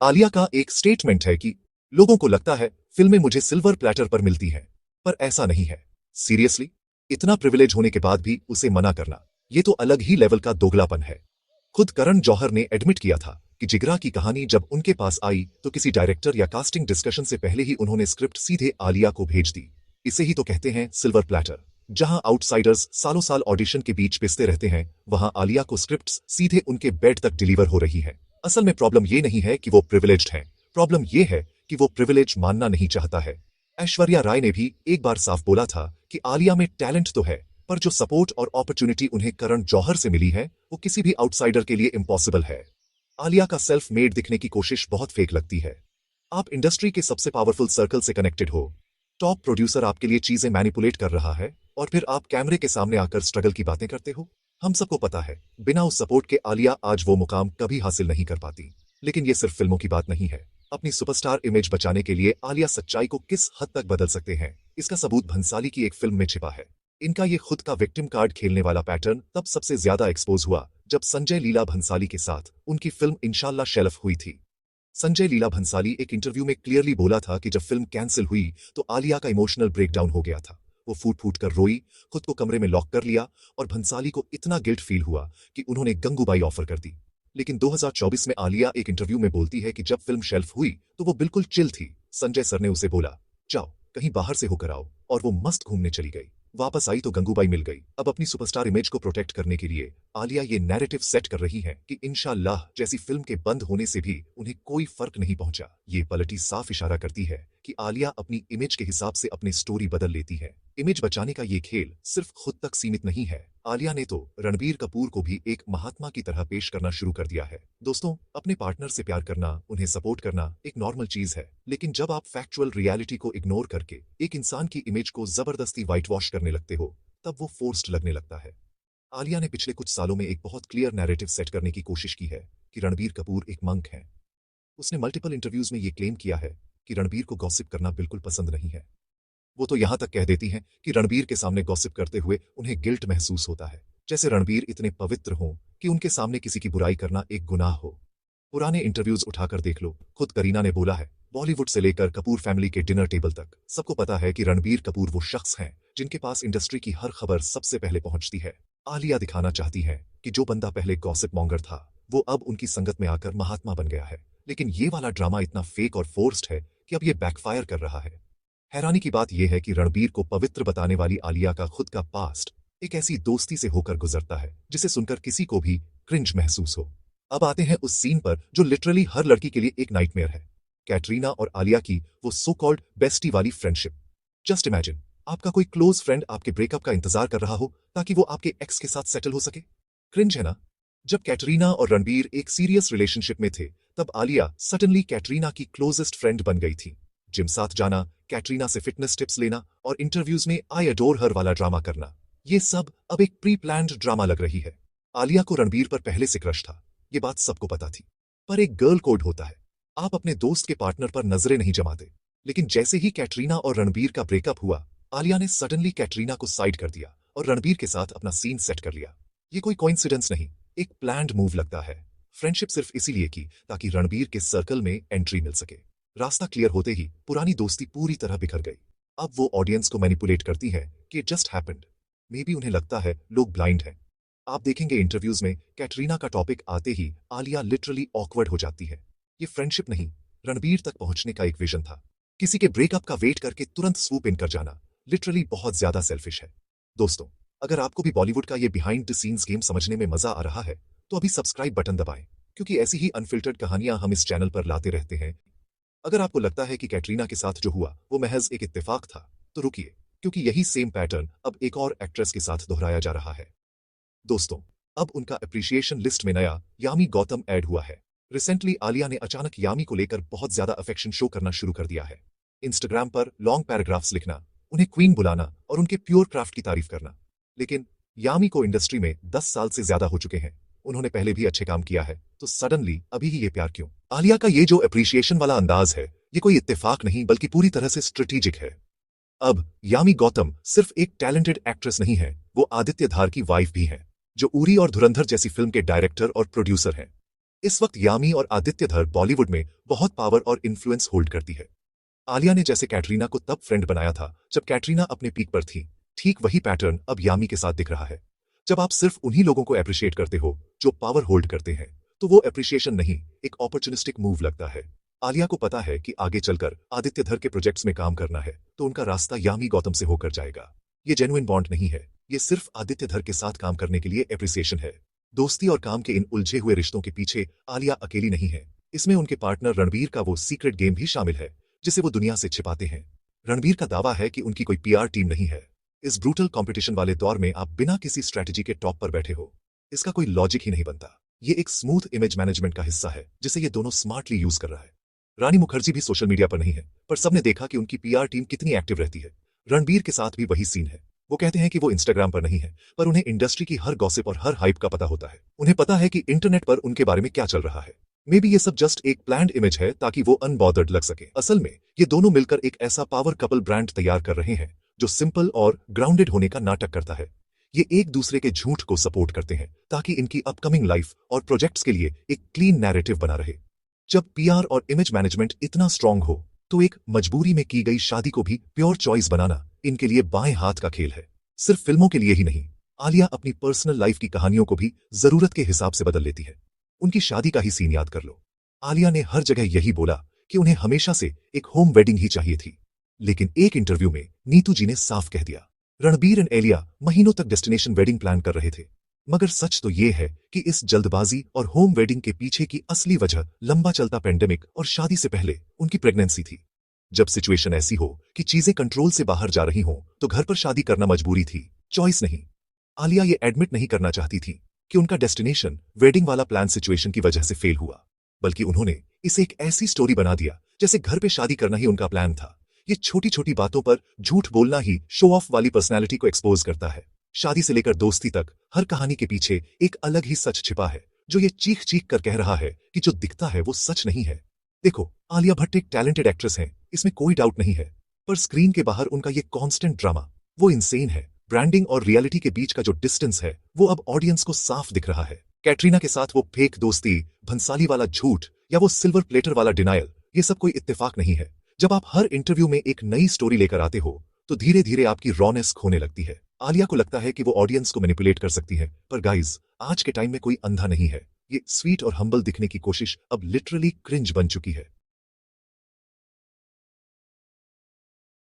आलिया का एक स्टेटमेंट है कि लोगों को लगता है फिल्में मुझे सिल्वर प्लेटर पर मिलती हैं, पर ऐसा नहीं है। सीरियसली, इतना प्रिविलेज होने के बाद भी उसे मना करना, ये तो अलग ही लेवल का दोगलापन है। खुद करण जौहर ने एडमिट किया था कि जिगरा की कहानी जब उनके पास आई तो किसी डायरेक्टर या कास्टिंग डिस्कशन से पहले ही उन्होंने स्क्रिप्ट सीधे आलिया को भेज दी। इसे ही तो कहते हैं सिल्वर प्लेटर। जहां आउटसाइडर्स सालों साल ऑडिशन के बीच पिसते रहते हैं, वहां आलिया को स्क्रिप्ट्स सीधे उनके बेड तक डिलीवर हो रही है। असल में प्रॉब्लम ये नहीं है कि वो प्रिविलेज्ड हैं, प्रॉब्लम ये है कि वो प्रिविलेज मानना नहीं चाहता है। ऐश्वर्या राय ने भी एक बार साफ बोला था कि आलिया में टैलेंट तो है, पर जो सपोर्ट और अपॉर्चुनिटी उन्हें करण जौहर से मिली है वो किसी भी आउटसाइडर के लिए इम्पॉसिबल है। आलिया का सेल्फ मेड दिखने की कोशिश बहुत फेक लगती है। आप इंडस्ट्री के सबसे पावरफुल सर्कल से कनेक्टेड हो, टॉप प्रोड्यूसर आपके लिए चीजें मैनिपुलेट कर रहा है, और फिर आप कैमरे के सामने आकर स्ट्रगल की बातें करते हो। हम सबको पता है बिना उस सपोर्ट के आलिया आज वो मुकाम कभी हासिल नहीं कर पाती। लेकिन ये सिर्फ फिल्मों की बात नहीं है। अपनी सुपरस्टार इमेज बचाने के लिए आलिया सच्चाई को किस हद तक बदल सकते हैं, इसका सबूत भंसाली की एक फिल्म में छिपा है। इनका ये खुद का विक्टिम कार्ड खेलने वाला पैटर्न तब सबसे ज्यादा एक्सपोज हुआ जब संजय लीला भंसाली के साथ उनकी फिल्म इंशाल्लाह शेल्फ हुई थी। संजय लीला भंसाली एक इंटरव्यू में क्लियरली बोला था कि जब फिल्म कैंसिल हुई तो आलिया का इमोशनल ब्रेकडाउन हो गया था। वो फूट फूट कर रोई, खुद को कमरे में लॉक कर लिया, और भंसाली को इतना गिल्ट फील हुआ कि उन्होंने गंगूबाई ऑफर कर दी। लेकिन 2024 में आलिया एक इंटरव्यू में बोलती है कि जब फिल्म शेल्फ हुई तो वो बिल्कुल चिल थी। संजय सर ने उसे बोला, जाओ कहीं बाहर से होकर आओ, और वो मस्त घूमने चली गई। वापस आई तो गंगूबाई मिल गई। अब अपनी सुपरस्टार इमेज को प्रोटेक्ट करने के लिए आलिया ये नैरेटिव सेट कर रही है कि इंशाल्लाह जैसी फिल्म के बंद होने से भी उन्हें कोई फर्क नहीं पहुंचा। ये पलटी साफ इशारा करती है कि आलिया अपनी इमेज के हिसाब से अपनी स्टोरी बदल लेती है। इमेज बचाने का ये खेल सिर्फ खुद तक सीमित नहीं है। आलिया ने तो रणबीर कपूर को भी एक महात्मा की तरह पेश करना शुरू कर दिया है। दोस्तों, अपने पार्टनर से प्यार करना, उन्हें सपोर्ट करना एक नॉर्मल चीज है, लेकिन जब आप फैक्चुअल रियलिटी को इग्नोर करके एक इंसान की इमेज को जबरदस्ती व्हाइट वॉश करने लगते हो, तब वो फोर्स्ड लगने लगता है। आलिया ने पिछले कुछ सालों में एक बहुत क्लियर नैरेटिव सेट करने की कोशिश की है कि रणबीर कपूर एक मंक है। उसने मल्टीपल इंटरव्यूज में ये क्लेम किया है कि रणबीर को गॉसिप करना बिल्कुल पसंद नहीं है। वो तो यहां तक कह देती हैं कि रणबीर के सामने गॉसिप करते हुए उन्हें गिल्ट महसूस होता है, जैसे रणबीर इतने पवित्र हों कि उनके सामने किसी की बुराई करना एक गुनाह हो। पुराने इंटरव्यूज उठाकर देख लो, खुद करीना ने बोला है, बॉलीवुड से लेकर कपूर फैमिली के डिनर टेबल तक सबको पता है कि रणबीर कपूर वो शख्स हैं जिनके पास इंडस्ट्री की हर खबर सबसे पहले पहुंचती है। आलिया दिखाना चाहती है कि जो बंदा पहले गॉसिप मॉन्गर था वो अब उनकी संगत में आकर महात्मा बन गया है। लेकिन ये वाला ड्रामा इतना फेक और फोर्स्ड है कि अब ये बैकफायर कर रहा है। हैरानी की बात यह है कि रणबीर को पवित्र बताने वाली आलिया का खुद का पास्ट एक ऐसी दोस्ती से होकर गुजरता है जिसे सुनकर किसी को भी क्रिंज महसूस हो। अब आते हैं उस सीन पर जो लिटरली हर लड़की के लिए एक नाइटमेयर है, कैटरीना और आलिया की वो सो कॉल्ड बेस्टी वाली फ्रेंडशिप। जस्ट इमेजिन, आपका कोई क्लोज फ्रेंड आपके ब्रेकअप का इंतजार कर रहा हो ताकि वो आपके एक्स के साथ सेटल हो सके। क्रिंज है ना? जब कैटरीना और रणबीर एक सीरियस रिलेशनशिप में थे, तब आलिया सडनली कैटरीना की क्लोजेस्ट फ्रेंड बन गई थी। जिम साथ जाना, कैटरीना से फिटनेस टिप्स लेना और इंटरव्यूज में आई अडोर हर वाला ड्रामा करना, ये सब अब एक प्री प्लान्ड ड्रामा लग रही है। आलिया को रणबीर पर पहले से क्रश था, ये बात सबको पता थी। पर एक गर्ल कोड होता है, आप अपने दोस्त के पार्टनर पर नजरें नहीं जमाते। लेकिन जैसे ही कैटरीना और रणबीर का ब्रेकअप हुआ, आलिया ने सडनली कैटरीना को साइड कर दिया और रणबीर के साथ अपना सीन सेट कर लिया। ये कोई कोइंसिडेंस नहीं, एक प्लान्ड मूव लगता है। फ्रेंडशिप सिर्फ इसीलिए की ताकि रणबीर के सर्कल में एंट्री मिल सके। रास्ता क्लियर होते ही पुरानी दोस्ती पूरी तरह बिखर गई। अब वो ऑडियंस को मैनिपुलेट करती है कि it just happened. May be उन्हें लगता है लोग ब्लाइंड हैं। आप देखेंगे इंटरव्यूज में कैटरीना का टॉपिक आते ही आलिया लिटरली ऑकवर्ड हो जाती है। ये फ्रेंडशिप नहीं, रणबीर तक पहुंचने का एक विजन था। किसी के ब्रेकअप का वेट करके तुरंत स्वूप इन कर जाना लिटरली बहुत ज्यादा सेल्फिश है। दोस्तों, अगर आपको भी बॉलीवुड का ये बिहाइंड द सीन्स गेम समझने में मजा आ रहा है तो अभी सब्सक्राइब बटन दबाएं, क्योंकि ऐसी ही अनफिल्टर्ड कहानियां हम इस चैनल पर लाते रहते हैं। अगर आपको लगता है कि कैटरीना के साथ जो हुआ वो महज एक इत्तेफाक था, तो रुकिए, क्योंकि यही सेम पैटर्न अब एक और एक्ट्रेस के साथ दोहराया जा रहा है। दोस्तों, अब उनका अप्रिशिएशन लिस्ट में नया यामी गौतम ऐड हुआ है। रिसेंटली आलिया ने अचानक यामी को लेकर बहुत ज्यादा अफेक्शन शो करना शुरू कर दिया है। इंस्टाग्राम पर लॉन्ग पैराग्राफ्स लिखना, उन्हें क्वीन बुलाना और उनके प्योर क्राफ्ट की तारीफ करना। लेकिन यामी को इंडस्ट्री में 10 साल से ज्यादा हो चुके हैं, उन्होंने पहले भी अच्छे काम किया है, तो सडनली अभी ही ये प्यार क्यों? आलिया का ये जो अप्रिशिएशन वाला अंदाज है, ये कोई इत्तेफाक नहीं बल्कि पूरी तरह से स्ट्रेटेजिक है। अब यामी गौतम सिर्फ एक टैलेंटेड एक्ट्रेस नहीं है, वो आदित्य धार की वाइफ भी है, जो उरी और धुरंधर जैसी फिल्म के डायरेक्टर और प्रोड्यूसर हैं। इस वक्त यामी और आदित्य धर बॉलीवुड में बहुत पावर और इन्फ्लुएंस होल्ड करती है। आलिया ने जैसे कैटरीना को तब फ्रेंड बनाया था जब कैटरीना अपने पीक पर थी, ठीक वही पैटर्न अब यामी के साथ दिख रहा है। जब आप सिर्फ उन्हीं लोगों को अप्रिशिएट करते हो जो पावर होल्ड करते हैं, तो वो अप्रिशिएशन नहीं, एक अपॉर्चुनिस्टिक मूव लगता है। आलिया को पता है कि आगे चलकर आदित्य धर के प्रोजेक्ट्स में काम करना है, तो उनका रास्ता यामी गौतम से होकर जाएगा। ये जेन्युइन बॉन्ड नहीं है, ये सिर्फ आदित्य धर के साथ काम करने के लिए एप्रिसिएशन है। दोस्ती और काम के इन उलझे हुए रिश्तों के पीछे आलिया अकेली नहीं है। इसमें उनके पार्टनर रणबीर का वो सीक्रेट गेम भी शामिल है जिसे वो दुनिया से छिपाते हैं। रणबीर का दावा है कि उनकी कोई पीआर टीम नहीं है। इस ब्रूटल कंपटीशन वाले दौर में आप बिना किसी स्ट्रैटेजी के टॉप पर बैठे हो, इसका कोई लॉजिक ही नहीं बनता। ये एक स्मूथ इमेज मैनेजमेंट का हिस्सा है जिसे ये दोनों स्मार्टली यूज कर रहा है। रानी मुखर्जी भी सोशल मीडिया पर नहीं है, पर सबने देखा कि उनकी पीआर टीम कितनी एक्टिव रहती है। रणबीर के साथ भी वही सीन है। वो कहते हैं कि वो इंस्टाग्राम पर नहीं है, पर उन्हें इंडस्ट्री की हर गॉसिप और हर हाइप का पता होता है। उन्हें पता है कि इंटरनेट पर उनके बारे में क्या चल रहा है। मे बी ये सब जस्ट एक प्लान्ड इमेज है ताकि वो अनबॉदर्ड लग सके। असल में ये दोनों मिलकर एक ऐसा पावर कपल ब्रांड तैयार कर रहे हैं जो सिंपल और ग्राउंडेड होने का नाटक करता है। ये एक दूसरे के झूठ को सपोर्ट करते हैं ताकि इनकी अपकमिंग लाइफ और प्रोजेक्ट्स के लिए एक क्लीन नैरेटिव बना रहे। जब पीआर और इमेज मैनेजमेंट इतना स्ट्रांग हो, तो एक मजबूरी में की गई शादी को भी प्योर चॉइस बनाना इनके लिए बाएं हाथ का खेल है। सिर्फ फिल्मों के लिए ही नहीं, आलिया अपनी पर्सनल लाइफ की कहानियों को भी जरूरत के हिसाब से बदल लेती है। उनकी शादी का ही सीन याद कर लो। आलिया ने हर जगह यही बोला कि उन्हें हमेशा से एक होम वेडिंग ही चाहिए थी, लेकिन एक इंटरव्यू में नीतू जी ने साफ कह दिया रणबीर एंड एलिया महीनों तक डेस्टिनेशन वेडिंग प्लान कर रहे थे। मगर सच तो ये है कि इस जल्दबाजी और होम वेडिंग के पीछे की असली वजह लंबा चलता पेंडेमिक और शादी से पहले उनकी प्रेगनेंसी थी। जब सिचुएशन ऐसी हो कि चीजें कंट्रोल से बाहर जा रही हो, तो घर पर शादी करना मजबूरी थी, चॉइस नहीं। आलिया ये एडमिट नहीं करना चाहती थी कि उनका डेस्टिनेशन वेडिंग वाला प्लान सिचुएशन की वजह से फेल हुआ, बल्कि उन्होंने इसे एक ऐसी स्टोरी बना दिया जैसे घर पे शादी करना ही उनका प्लान था। ये छोटी छोटी बातों पर झूठ बोलना ही शो ऑफ वाली पर्सनैलिटी को एक्सपोज करता है। शादी से लेकर दोस्ती तक हर कहानी के पीछे एक अलग ही सच छिपा है, जो ये चीख चीख कर कह रहा है कि जो दिखता है वो सच नहीं है। देखो, आलिया भट्ट एक टैलेंटेड एक्ट्रेस है, इसमें कोई डाउट नहीं है, पर स्क्रीन के बाहर उनका ये कॉन्स्टेंट ड्रामा, वो इंसेन है। ब्रांडिंग और रियलिटी के बीच का जो डिस्टेंस है, वो अब ऑडियंस को साफ दिख रहा है। कैटरीना के साथ वो फेक दोस्ती, भंसाली वाला झूठ या वो सिल्वर प्लेटर वाला डिनायल, ये सब कोई इत्तेफाक नहीं है। जब आप हर इंटरव्यू में एक नई स्टोरी लेकर आते हो, तो धीरे धीरे आपकी रॉनेस खोने लगती है। आलिया को लगता है कि वो ऑडियंस को मैनिपुलेट कर सकती है, पर गाइज, आज के टाइम में कोई अंधा नहीं है। ये स्वीट और हम्बल दिखने की कोशिश अब लिटरली क्रिंज बन चुकी है।